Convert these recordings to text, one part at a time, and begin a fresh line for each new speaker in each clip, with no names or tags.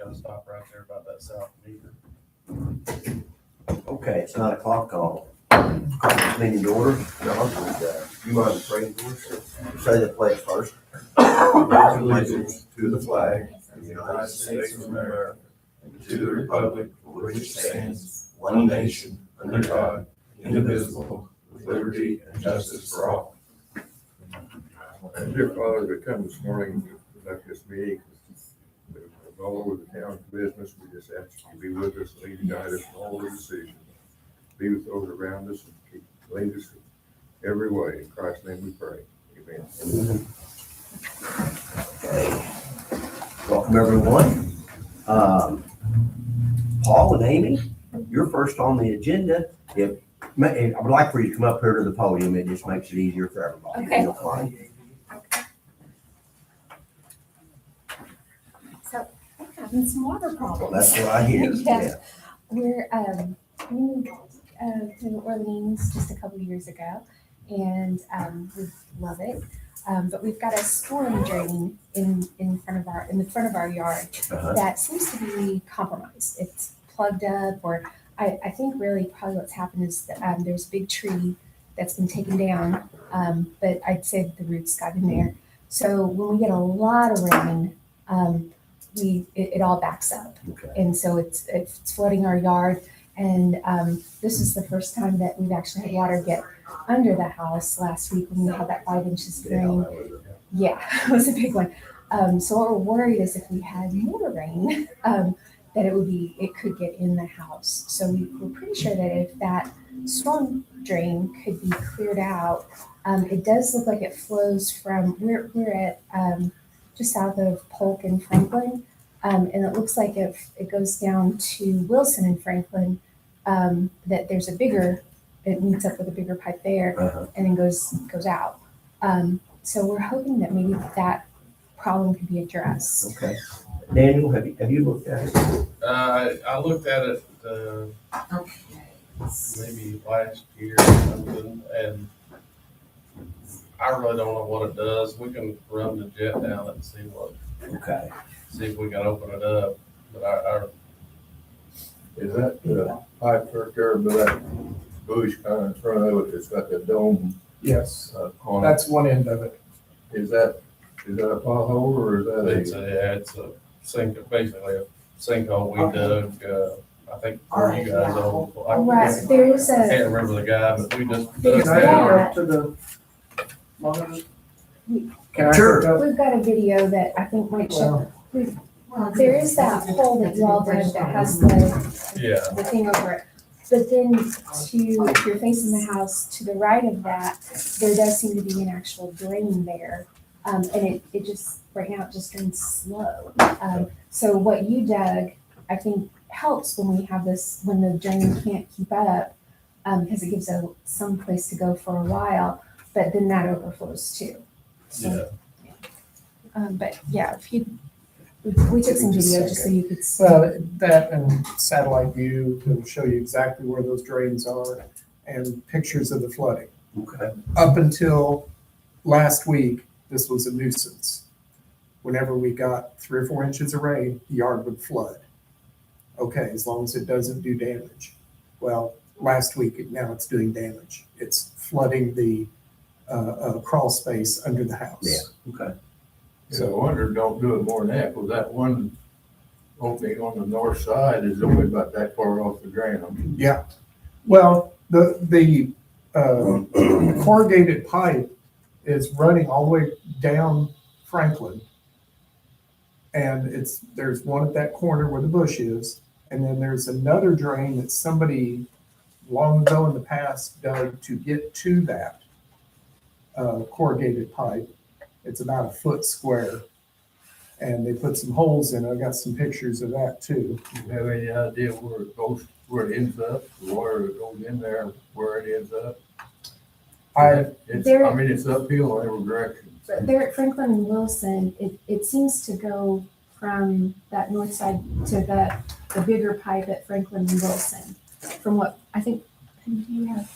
gotta stop right there about that south meter.
Okay, it's 9 o'clock, call. Meeting to order. John, you mind praying for us? Say the pledge first.
Allegiance to the flag of the United States of America and to the republic for which it stands, one nation, under God, indivisible, with liberty and justice for all.
Dear Father, we come this morning to conduct this meeting. All over the town's business, we just ask you to be with us, lead and guide us in all the decisions. Be with those around us and keep lead us every way. In Christ's name we pray. Amen.
Okay. Welcome, everyone. Paul and Amy, you're first on the agenda. I would like for you to come up here to the podium. It just makes it easier for everybody.
Okay.
You'll find.
So we're having some water problems.
That's what I hear.
Yeah. We're we moved to Orleans just a couple years ago, and we love it. But we've got a storm drain in the front of our yard
Uh-huh.
that seems to be compromised. It's plugged up, or I think really probably what's happened is that there's a big tree that's been taken down, but I'd say that the roots got in there. So when we get a lot of rain, it all backs up.
Okay.
And so it's flooding our yard. And this is the first time that we've actually had water get under the house. Last week when we had that 5 inches of rain. Yeah, it was a big one. So what we're worried is if we had more rain, that it could get in the house. So we're pretty sure that if that storm drain could be cleared out, it does look like it flows from, we're at just south of Polk and Franklin. And it looks like if it goes down to Wilson and Franklin, that there's it meets up with a bigger pipe there
Uh-huh.
and then goes out. So we're hoping that maybe that problem could be addressed.
Okay. Daniel, have you looked at it?
I looked at it, maybe last year or something, and I really don't know what it does. We can run the jet down and see
Okay.
if we can open it up. But our
Is that the pipe right there, but that bush kind of in front of it, it's got the dome
Yes,
on it.
that's one end of it.
Is that a pothole or is that
it's a sink, basically a sinkhole we dug, I think for you guys old.
Right, there is
I
a,
can't remember the guy, but we just.
There's
Can I
that.
interrupt to the monitor? Can I
Sure.
hook up?
we've got a video that I think might show. There is that hole that you all dug that has
Yeah,
the thing over it. But then if you're facing the house, to the right of that, there does seem to be an actual drain there. And it just, right now, it just drains slow. So what you dug, I think helps when we have this, when the drain can't keep up, because it gives some place to go for a while, but then that overflows too. So,
yeah.
but yeah, we took some video just so you could see.
Well, that and satellite view to show you exactly where those drains are and pictures of the flooding.
Okay.
Up until last week, this was a nuisance. Whenever we got 3 or 4 inches of rain, the yard would flood. Okay, as long as it doesn't do damage. Well, last week, now it's doing damage. It's flooding the crawl space under the house.
Yeah. Okay.
So I wonder, don't do it more than that, because that one opening on the north side is only about that far off the ground.
Yeah. Well, the corrugated pipe is running all the way down Franklin. And there's one at that corner where the bush is. And then there's another drain that somebody long ago in the past dug to get to that corrugated pipe. It's about a foot square. And they put some holes in it. I got some pictures of that too.
Do you have any idea where it goes, where it ends up, the water that goes in there, where it ends up? It's uphill in every direction.
But there at Franklin and Wilson, it seems to go from that north side to the bigger pipe at Franklin and Wilson. From what I think, do you have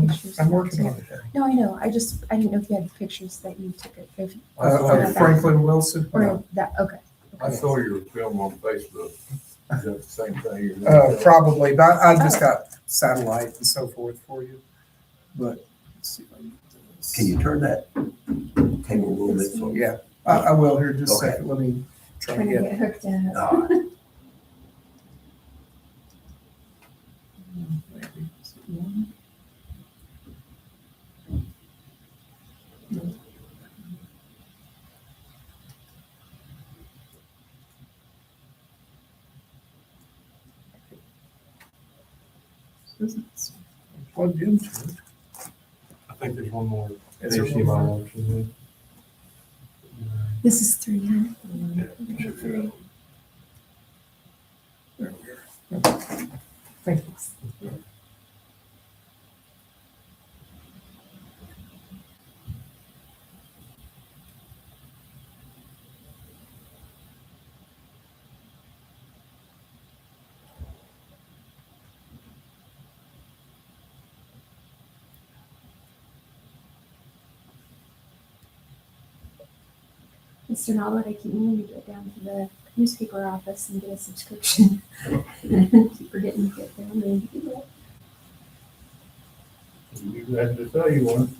pictures?
I'm
of
working
that
on
too?
it.
No, I know. I didn't know if you had pictures that you took it.
Franklin Wilson.
Or that, okay.
I saw your film on Facebook. Is that the same thing?
Probably, but I just got satellite and so forth for you. But, let's see if I can do this.
Can you turn that table a little bit? So
Yeah, I will here just a
Okay.
second. Let me try to
Trying to
get.
get hooked up.
All right.
Plugged into it.
I think there's one more
Is there
HDMI
one more?
option.
This is 300.
There we go.
Thanks. Mr. Norbert, I keep meaning to go down to the newspaper office and get a subscription. Keep forgetting to get there. I'm going to do
You had to tell you one.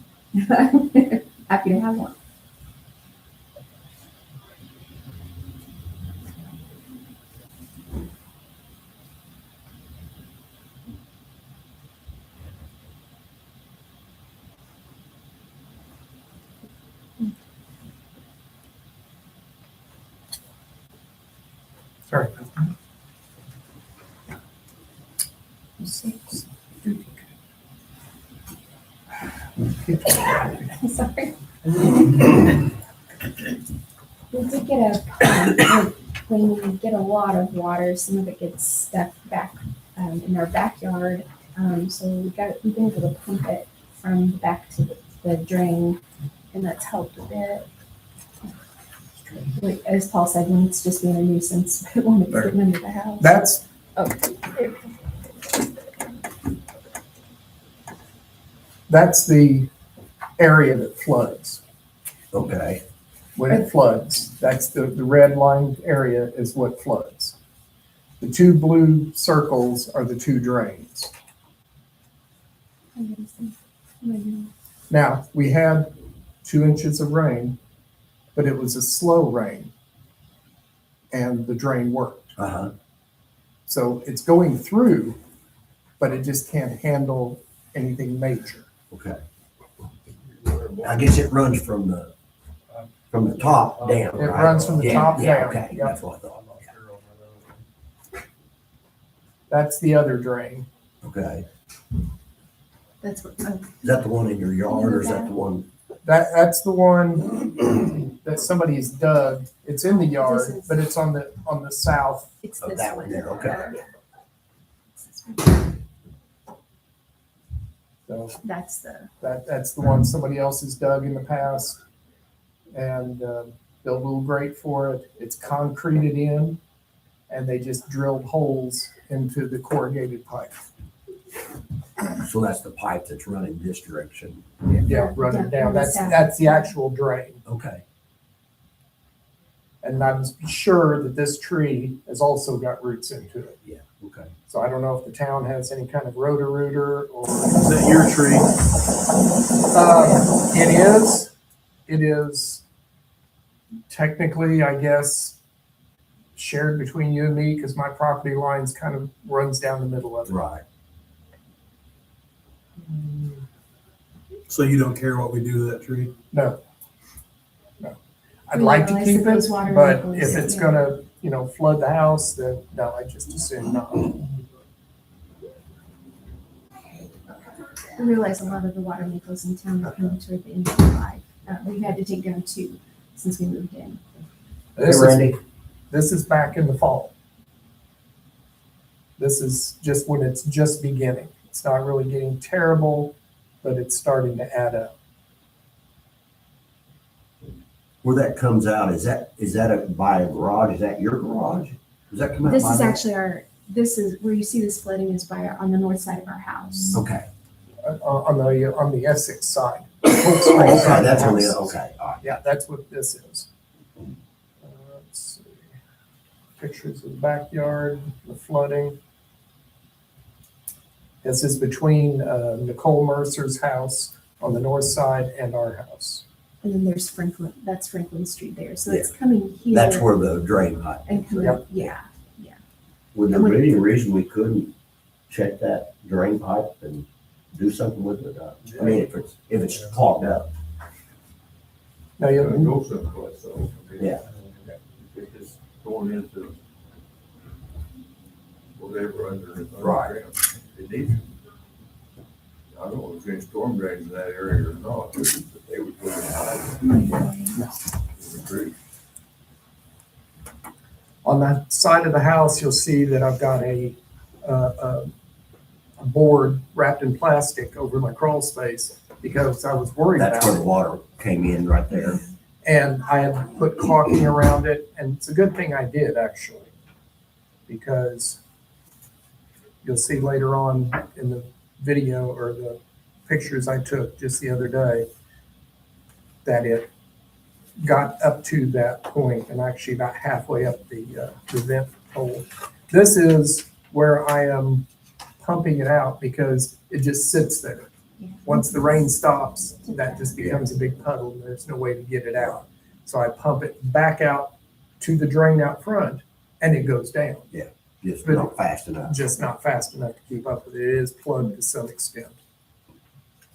that. Happy to have one.
Sorry.
Six. Sorry. We did get when we get a lot of water, some of it gets stuck back in our backyard. So we've been able to pump it from the back to the drain, and that's helped a bit. Like, as Paul said, when it's just being a nuisance, but when it's getting under the house.
That's,
Oh,
that's the area that floods.
Okay,
When it floods, that's the red lined area is what floods. The two blue circles are the two drains. Now, we had 2 inches of rain, but it was a slow rain. And the drain worked.
uh-huh,
So it's going through, but it just can't handle anything major.
okay. I guess it runs from the top down,
It
right?
runs from the
Yeah,
top
yeah,
down.
okay,
Yep.
that's what I thought.
That's the other drain.
Okay,
That's what.
is that the one in your yard, or is that the one?
That's the one that somebody's dug. It's in the yard,
This is-
but it's on the south.
It's
Oh,
this
that
one.
one there, okay.
So
That's the.
that's the one somebody else has dug in the past and built a little grate for it. It's concreted in, and they just drilled holes into the corrugated pipe.
So that's the pipe that's running this direction.
Yeah, running down.
On the
That's
south.
the actual drain.
Okay,
And I'm sure that this tree has also got roots into it.
yeah, okay.
So I don't know if the town has any kind of rotor-rooter or.
Is that your tree?
It is technically, I guess, shared between you and me because my property lines kind of runs down the middle of it.
Right.
So you don't care what we do to that tree?
No. I'd
We
like to
realize
keep
that those
it,
water
but
levels,
if it's
yeah.
gonna, flood the house, then no, I just assume not.
I realize a lot of the water maples in town are coming toward the end of their life. We've had to take down 2 since we moved in.
This is back in the fall. This is just when it's just beginning. It's not really getting terrible, but it's starting to add up.
Where that comes out, is that by a garage? Is that your garage? Does that come out?
This
by
is
that?
actually this is where you see this flooding is on the north side of our house.
Okay.
On the Essex side.
Oh, okay, that's on the, okay, all right.
Yeah, that's what this is. Let's see. pictures of the backyard, the flooding. This is between Nicole Mercer's house on the north side and our house.
And then there's Franklin, that's Franklin Street there. So it's coming here.
That's where the drain pipe.
And coming,
Yep.
yeah.
Would there be any reason we couldn't check that drain pipe and do something with it? I mean, if it's clogged up.
Now,
Gotta
you
go someplace, so. I mean,
Yeah.
If it's going into whatever under.
Right.
It needs. I don't know if there's any storm drains in that area or not, but they would put it high.
on the side of the house, you'll see that I've got a board wrapped in plastic over my crawl space because I was worried
That's where
about
the
it.
water came in right there.
And I had put caulking around it, and it's a good thing I did, actually. Because you'll see later on in the video or the pictures I took just the other day that it got up to that point and actually about halfway up the vent hole. This is where I am pumping it out because it just sits there.
Yeah.
Once the rain stops, that just becomes a big puddle and there's no way to get it out. So I pump it back out to the drain out front and it goes down,
Just not fast enough.
just not fast enough to keep up with it. It is plugged to some extent.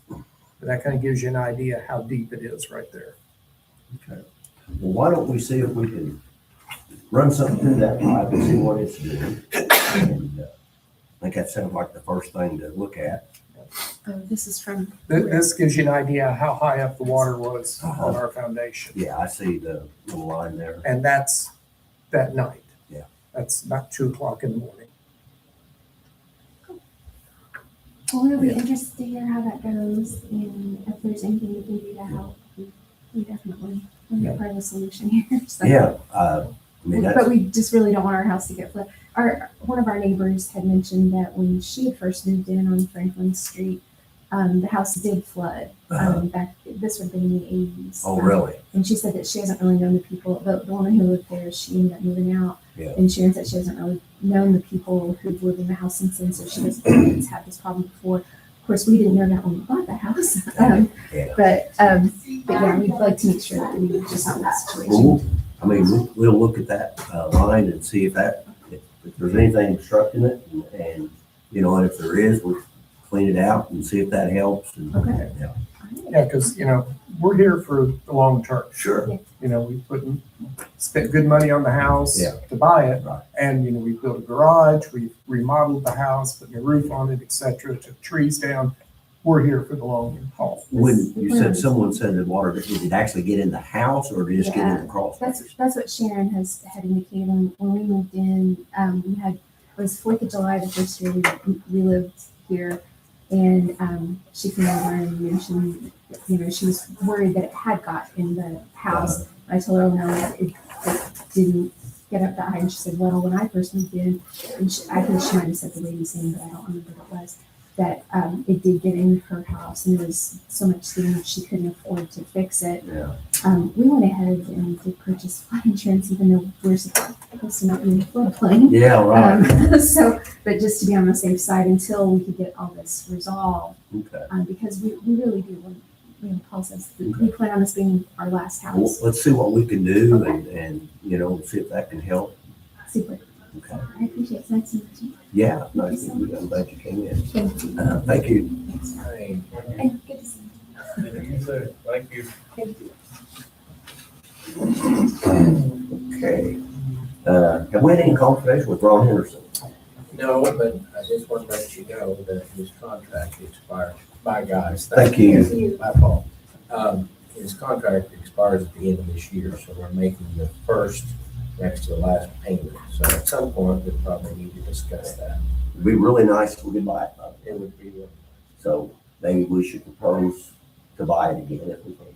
But that kind of gives you an idea how deep it is right there.
Okay. Well, why don't we see if we can run something through that pipe and see what it's doing? And, I think that sounds like the first thing to look at.
Oh, this is from.
This gives you an idea how high up the water was on our foundation.
Yeah, I see the little line there.
And that's that night.
Yeah.
That's about 2:00 in the morning.
Well, it'll be interesting to hear how that goes, and if there's anything we can do to help, we definitely want to be part of the solution here. So.
Yeah, I mean,
But
that's,
we just really don't want our house to get flooded. One of our neighbors had mentioned that when she had first moved in on Franklin Street, the house did flood. Back, this would have been in the 80s.
oh, really?
And she said that she hasn't really known the people, the woman who lived there, she ended up moving out.
Yeah.
And Sharon said she hasn't really known the people who've lived in the house since then, so she doesn't have this problem before. Of course, we didn't know that when we bought the house.
Yeah.
But yeah, we'd like to make sure that we just know the situation.
Well, I mean, we'll look at that line and see if there's anything obstructing it and, you know, and if there is, we'll clean it out and see if that helps. And,
Okay.
yeah.
Yeah, because, we're here for the long term.
Sure.
We spent good money on the house
Yeah.
to buy it.
Right.
And, we built a garage, we remodeled the house, put a roof on it, et cetera, took trees down. We're here for the long haul.
When you said, someone said the water, did it actually get in the house or did it just get in the crawl space?
That's what Sharon had indicated when we moved in. It was 4th of July, the first year we lived here. And she came over and mentioned, she was worried that it had got in the house. I told her, oh no, it didn't get up that high. And she said, well, when I first moved in, and I think she might have said the lady's name, but I don't remember what it was, that it did get in her house and there was so much damage she couldn't afford to fix it.
Yeah.
We went ahead and did purchase flood insurance, even though we're supposed to not be in the floodplain.
Yeah, right.
But just to be on the safe side until we could get all this resolved,
Okay.
because we really do want, Paul says, we plan on this being our last
Well,
house.
let's see what we can do and, see if that can help.
Super.
Okay.
I appreciate it. Nice to meet you.
Yeah, nice. I'm glad you came in.
Thank you.
Thank you.
And good to see you.
Thank you.
Thank you.
Okay. Have we had any conversation with Ron Henderson?
No, but I just want to let you know that his contract expired. Bye, guys.
Thank you.
Thank you.
My fault. His contract expires at the end of this year, so we're making the first next to the last payment. So at some point, we probably need to discuss that.
It'd be really nice if we could buy it.
It would be,
So maybe we should propose to buy it again if we can.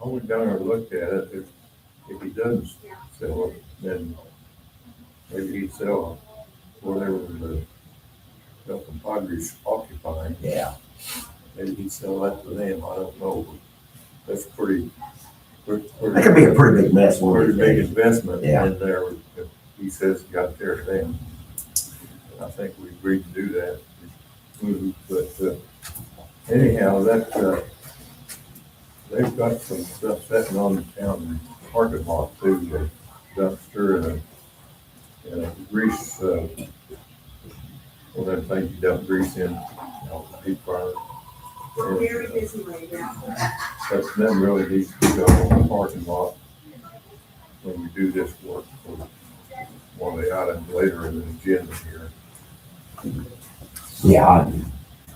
I went down there and looked at it. If he doesn't sell it, then maybe he'd sell whatever the compadres occupying.
Yeah.
Maybe he'd sell that to them. I don't know. But that's pretty, we're
That could be a pretty big mess one
pretty
of
big
these days.
investment
Yeah.
in there. If he says you gotta tear it down. And I think we agreed to do that. But anyhow, they've got some stuff sitting on the town parking lot too, the dumpster and a grease, well, that thing you dump grease in, deep fryer.
Very busy right now.
But that really needs to be done on the parking lot when we do this work for one of the items later in the agenda here.
Yeah,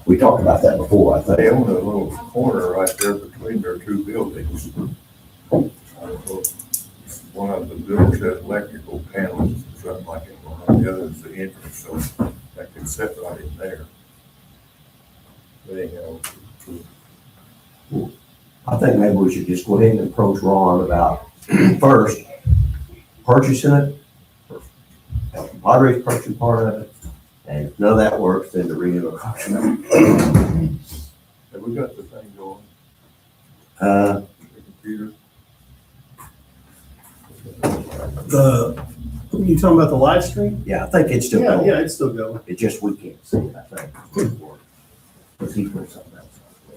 we talked about that before, I
They
think.
own a little corner right there between their two buildings. One of the buildings has electrical panels or something like it, and the other is the entrance, so that can sit right in there. But anyhow,
I think maybe we should just go ahead and approach Ron about first purchasing it. Padres purchasing part of it, and if none of that works, then the renegotiation.
have we got the thing going,
Uh,
the computer?
You talking about the live stream?
yeah, I think it's still
Yeah,
going.
yeah, it's still going.
It just, we can't see it, I think. Because he put something else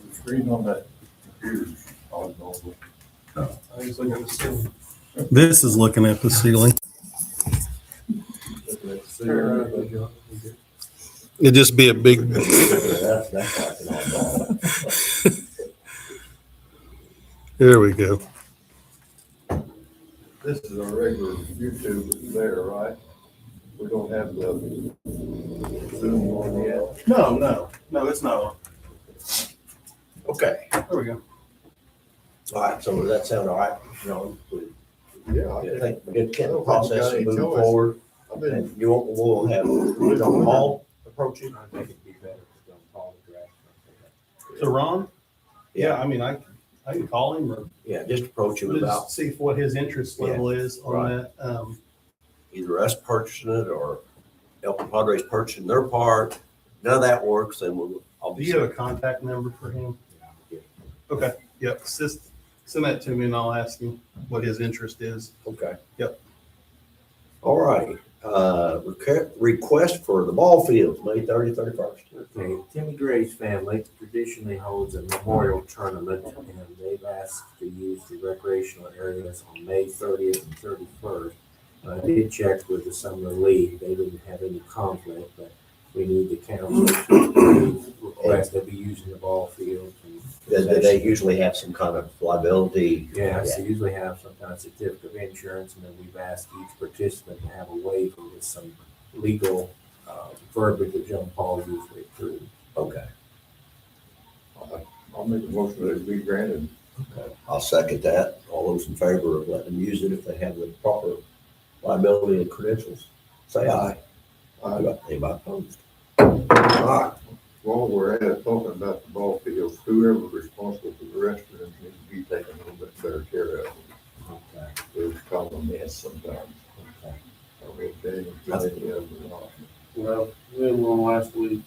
The screen on that computer is on.
I was looking at the ceiling. This is looking at the ceiling. It'd just be a big,
on. That's like an oddball.
there we go.
This is our regular YouTube there, right? We don't have the Zoom on yet.
No, it's not on.
Okay,
There we go.
all right, so does that sound all right, Ron?
Yeah,
I think we get
I
the
don't
process
think
and
we got any
move
choice.
forward,
I've been,
and we'll have, we don't Paul approach it.
I think it'd be better to don't call the draft.
So Ron? Yeah, I mean, I can call him or
Yeah, just approach him about
just see what his interest level is on
right.
that.
either us purchasing it or El Padres purchasing their part. None of that works, then I'll
Do
be.
you have a contact number for him? Okay, yep, send that to me and I'll ask him what his interest is.
Okay.
Yep.
All right, request for the ball fields, May 30, 31st.
Okay, Timmy Gray's family traditionally holds a memorial tournament, and they've asked to use the recreational areas on May 30th and 31st. I did check with the Summer League, they didn't have any conflict, but we need the council to request they be using the ball fields.
Do they usually have some kind of liability?
Yes, they usually have some kind of certificate of insurance, and then we've asked each participant to have a waiver with some legal verbiage that John Paul usually approves.
Okay,
I'll make a motion that it be granted.
I'll second that. All those in favor of letting them use it if they have the proper liability and credentials, say aye. Anybody opposed? All right,
While we're at it, talking about the ball fields, whoever's responsible for the restrooms needs to be taken a little bit better care of.
Okay.
There's kind of a mess sometimes.
Okay.
I mean, they, not.
Well, we had one last week.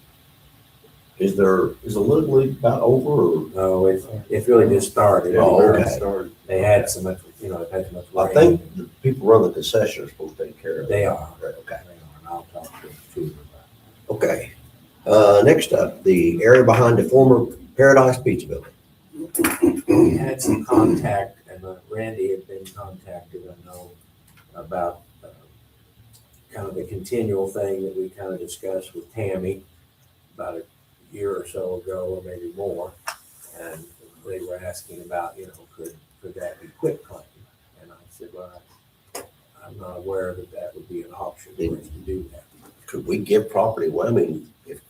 is the Little League about over or?
No, it's really just started.
Oh, okay.
Started.
They had so much, they've had so much.
I
rain.
think the people running the concession are supposed to take care of it.
They are.
Okay.
They are, and I'll talk to them too about
Okay. Next up, the area behind the former Paradise Pizza Building.
it. We had some contact, and Randy had been contacted, I know, about kind of the continual thing that we kind of discussed with Tammy about a year or so ago, or maybe more. And they were asking about, could that be quit claim? And I said, well, I'm not aware that would be an option for us to do that.
Could we give property away? I mean, if,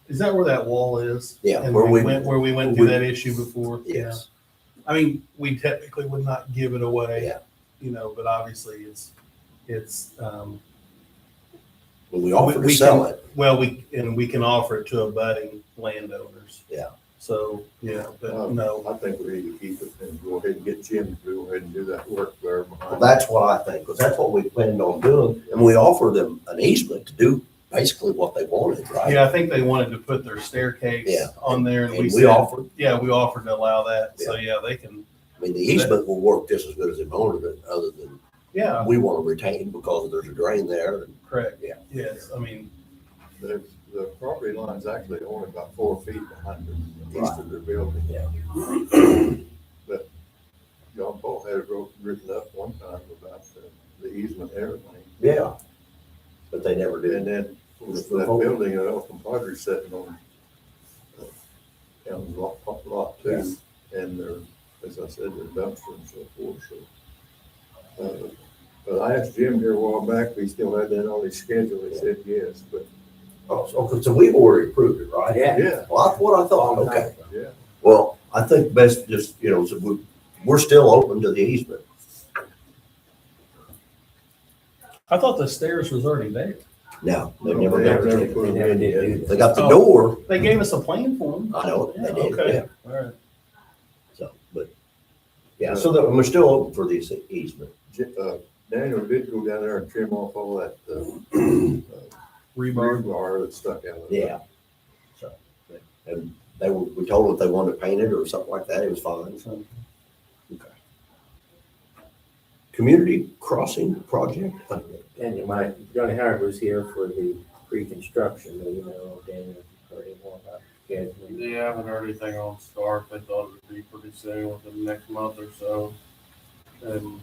Is that where that wall is?
Yeah,
And
where we-
where we went through that issue before?
yes,
I mean, we technically would not give it away.
Yeah.
But obviously it's,
when we offer to
we
sell
can-
it,
well, we can offer it to abutting landowners.
Yeah.
So, yeah, but no,
I think we need to keep it and go ahead and get Jim to go ahead and do that work there
well,
behind.
that's what I think, because that's what we planned on doing. And we offered them an easement to do basically what they wanted, right?
yeah, I think they wanted to put their staircase
Yeah.
on there and
And
we
we
said,
offered,
yeah, we offered to allow that. So, yeah, they can
mean, the easement will work just as good as the owner of it, other than
Yeah,
we want to retain because there's a drain there. And
correct.
Yeah.
Yes, I mean,
The property line's actually only about 4 feet behind the east of the building.
Yeah.
But John Paul had it written up one time about the easement and everything.
Yeah. But they never
And
did.
then that building, El Compadre sitting on down lot 2, and there, as I said, there's dumpster and so forth, so. But I asked Jim here a while back, if he still had that on his schedule, he said yes, but
Oh, so we've already approved it, right?
Yeah.
yeah,
Well, that's what I thought. Okay.
yeah.
Well, I think best just, so we're still open to the easement.
I thought the stairs was already there.
No, they
No,
never
they
got
never
it.
put
They
them
never
in
did
yet.
do that.
They got the
Oh.
door.
They gave us a plan for them.
I know, they did,
Okay.
yeah.
All right.
So, but, yeah, so that we're still open for the easement.
Daniel did go down there and trim off all that,
Rebar.
rebar that stuck out of it.
Yeah. So, and we told them if they wanted to paint it or something like that, it was fine. So. Okay. Community crossing project.
And Johnny Howard was here for the pre-construction, you know, Daniel, heard any more about scheduling.
Yeah, I haven't heard anything on start. They thought it would be pretty soon, within the next month or so. And,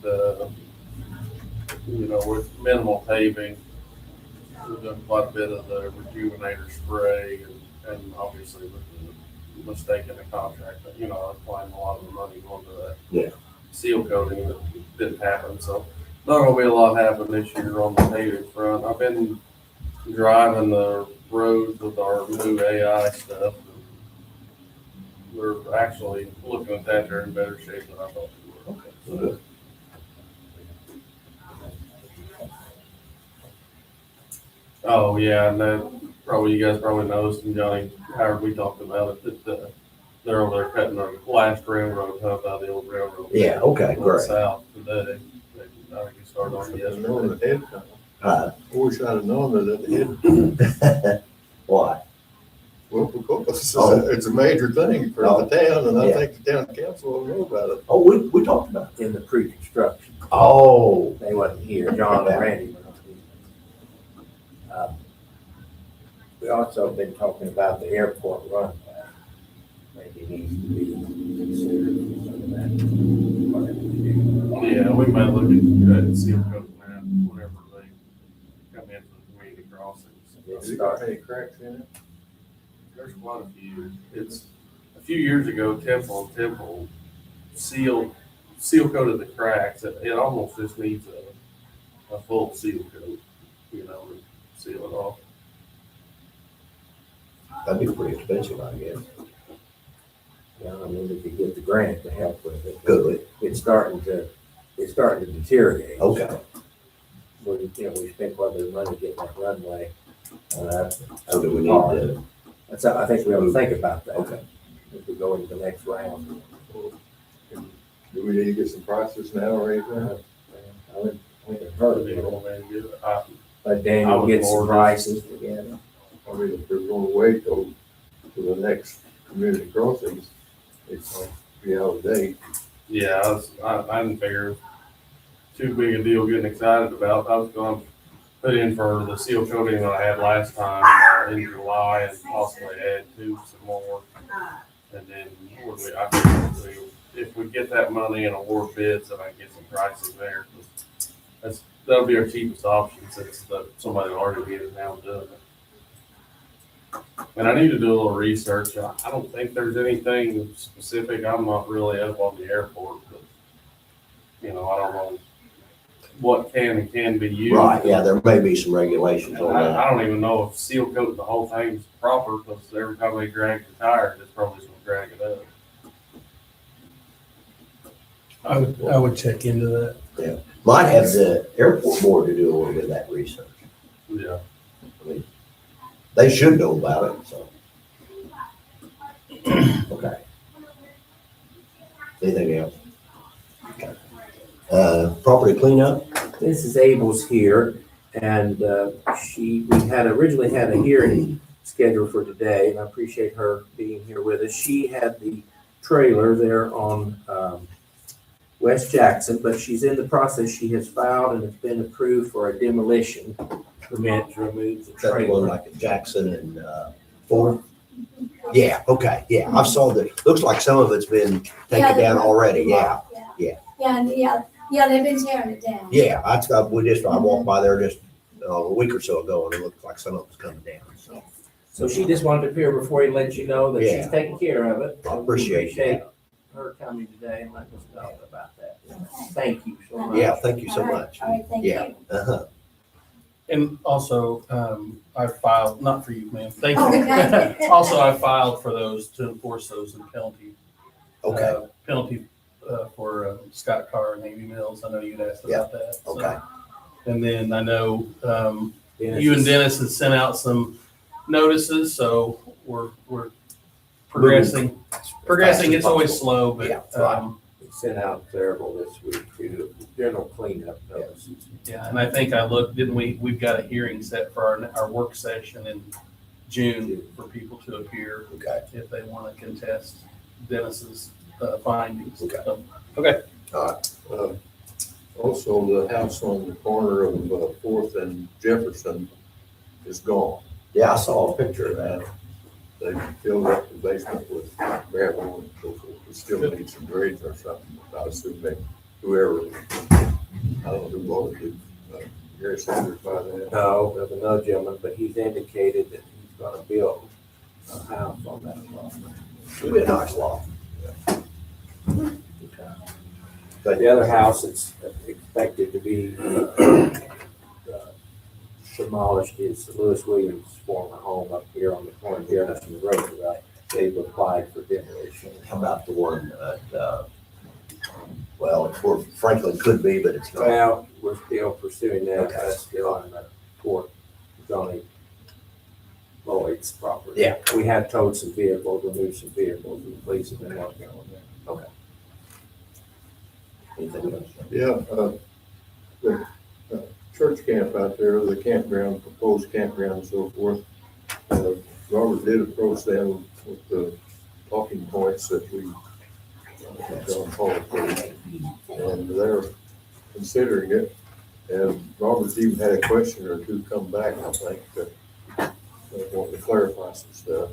with minimal paving, we've done quite a bit of the rejuvenator spray and obviously with the mistake in the contract, applying a lot of the money going to that.
Yeah.
Seal coating that didn't happen, so not gonna be a lot happen this year on the paving front. I've been driving the roads with our new AI stuff. We're actually looking at that, they're in better shape than I thought they were.
Okay.
Oh, yeah, and then you guys probably noticed, and Johnny Howard, we talked about it, that they're over there cutting the last railroad hump out of the old railroad.
Yeah, okay,
Going
great.
south today. I think we started on
Should have known
yesterday.
that head, I wish I'd have known that head.
Why?
Well, because
Oh.
it's a major thing for
Oh.
the town, and I
Yeah.
think the town council will know about it.
Oh, we talked about it.
In the pre-construction,
Oh,
they wasn't here, John and Randy were not here. We also been talking about the airport runway. Maybe needs to be considered some of that.
Yeah, we might look at seal coat that whenever they come in for the community crossings.
Has it got any cracks in it?
There's quite a few. It's, a few years ago, Temple seal coated the cracks. It almost just needs a full seal coat, to seal it off.
that'd be pretty expensive, I guess.
Yeah, I mean, if you get the grant to help with it.
Good.
It's starting to deteriorate.
Okay.
We spent quite a bit of money getting that runway.
So do we need to,
I think we ought to think about that.
okay.
If we go into the next round.
Do we need to get some prices now or anything?
I would
That'd
heard
be
it.
one way to get it.
But
I
Daniel
would
gets some
forward it.
prices together.
I mean, if we're gonna wait till the next community crossings, it's gonna be out of date.
Yeah, I didn't figure too big a deal getting excited about. I was going to put in for the seal coating that I had last time in July and possibly add some more. And then if we get that money and award bids, then I can get some prices there. That'll be our cheapest option since somebody already be in town doing it. And I need to do a little research. I don't think there's anything specific. I'm not really up on the airport, but I don't know what can be used.
Right, yeah, there may be some regulations on that.
I don't even know if seal coating the whole thing's proper, because every time they drag the tire, it's probably just gonna drag it up.
I would check into that.
Might have the airport board to do a little bit of that research.
Yeah.
I mean, they should know about it, so. Okay. Anything else? Okay. Property cleanup?
Mrs. Abel's here, and we originally had a hearing scheduled for today, and I appreciate her being here with us. She had the trailer there on West Jackson, but she's in the process. She has filed and it's been approved for a demolition permit to remove the
Is that the one
trailer.
like in Jackson and, Ford? Yeah, okay, yeah, I saw that, looks like some of it's been taken down already, yeah. Yeah.
Yeah, they've been tearing it down.
Yeah, I walked by there just a week or so ago and it looked like some of it was coming down, so.
So she just wanted to appear before he lets you know that she's
Yeah.
taking care of it.
I appreciate that.
her coming today and letting us know about that. Thank you so much.
Yeah, thank you so much.
All right, thank
Yeah.
you.
Uh-huh.
And also, I filed, not for you, ma'am, thank
Oh,
you.
okay.
Also, I filed for those, to enforce those in penalty.
Okay,
Penalty, for Scott Carr and Navy Mills. I know you'd asked about that. so.
okay.
And then I know,
Dennis
you and
is-
Dennis has sent out some notices, so we're progressing. It's always slow,
Yeah,
but,
right.
We sent out several this week to general cleanup notices.
yeah, and I think I looked, didn't we, we've got a hearing set for our work session in June for people to appear
Okay.
if they want to contest Dennis's findings.
Okay.
So, okay,
Also, the house on the corner of Fourth and Jefferson is gone.
Yeah, I saw a picture of that.
They filled up the basement with gravel and so forth. We still need some grades or something. I assume that whoever, I don't know who bought it, Gary Sanders by that.
No, there's another gentleman, but he's indicated that he's gonna build a house on that lot.
It'd be a nice lot.
But the other house that's expected to be demolished is Lewis Williams' former home up here on the corner of Jefferson Road. Right? They've applied for demolition.
How about the one at, well, it's where Franklin could be, but it's not.
Well, we're still pursuing that.
Okay.
That's still on the court, Johnny Lloyd's property.
Yeah.
We have towed some vehicles, removed some vehicles, and the police have been working on that.
Anything else?
Yeah, the church camp out there, the campground, proposed campground and so forth. Robert did approach them with the talking points that we, John Paul approved, and they're considering it. And Robert's even had a question or two come back, I think, that want to clarify some stuff.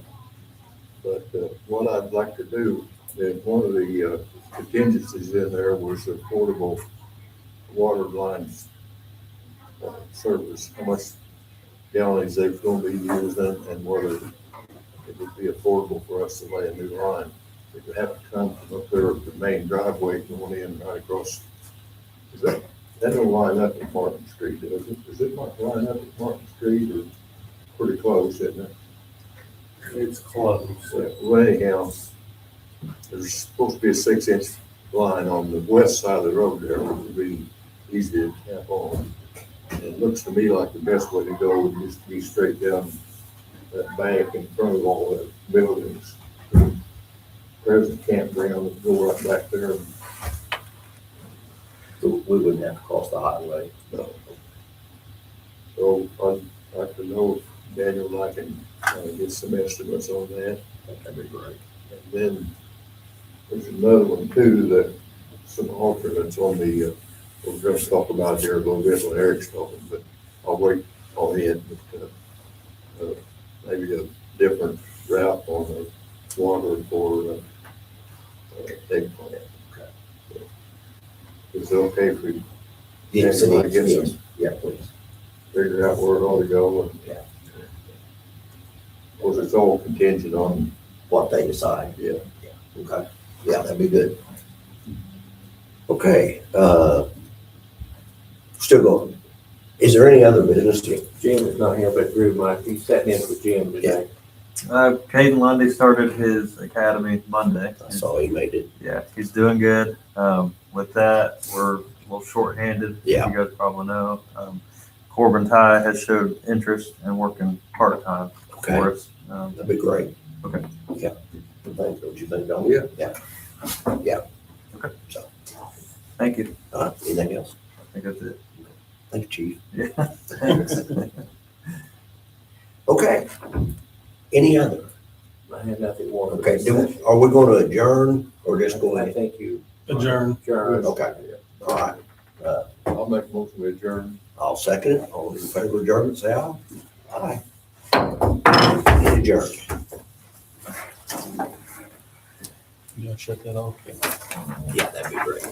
But what I'd like to do, is one of the contingencies in there was the portable water lines service, how much gallons they're going to be using and whether it would be affordable for us to lay a new line. It would have to come from up there at the main driveway going in right across. Is that don't line up at Martin Street, does it? Does it not line up at Martin Street or pretty close, isn't it?
it's close.
Well, anyhow, there's supposed to be a 6-inch line on the west side of the road there, which would be easy to tap on. And it looks to me like the best way to go would just be straight down that bank in front of all the buildings. There's a campground that go right back there.
So we wouldn't have to cross the highway.
No. So I'd like to know if Daniel and I can get some estimates on that.
That'd be great.
And then there's another one too, that some alternates on the, we're going to talk about here a little bit when Eric's talking, but I'll wait on it. But, maybe a different route on the water for eggplant. So, is it okay if we
Yes,
Yeah,
it
I guess
is, yes. Yeah, please.
figure out where it ought to go? And
Yeah.
of course, it's all contingent on,
What they decide.
yeah.
Okay, yeah, that'd be good. Okay, still going. Is there any other business?
Jim is not here, but Drew might, he's sitting in for Jim today.
Caden Lundy started his academy Monday.
I saw he made it.
Yeah, he's doing good. With that, we're a little shorthanded.
Yeah.
You guys probably know. Corbin Ty has showed interest in working part-time
Okay,
for us.
that'd be great.
Okay.
Yeah. Thanks, don't you think, Don?
Yeah.
Yeah. Yeah.
Okay.
So,
Thank you.
anything else?
I think that's it.
Thank you, Chief.
Yeah. Thanks.
Okay. Any other?
I have nothing more. for
Okay,
this session.
are we going to adjourn or just go
I
ahead?
think you
Adjourn.
Okay, all right.
I'll make a motion to adjourn.
I'll second it. All in favor of adjournment, say aye. Aye. Adjourned.
You gonna shut that off?
Yeah, that'd be great.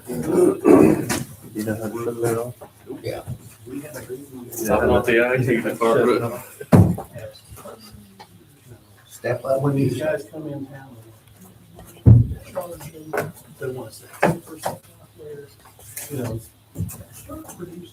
Mhm.
You know how to shut that off?
Yeah.
Talking about the IT department.
Step up when you.
guys come in town. They want to say 10% off theirs, you know, start producing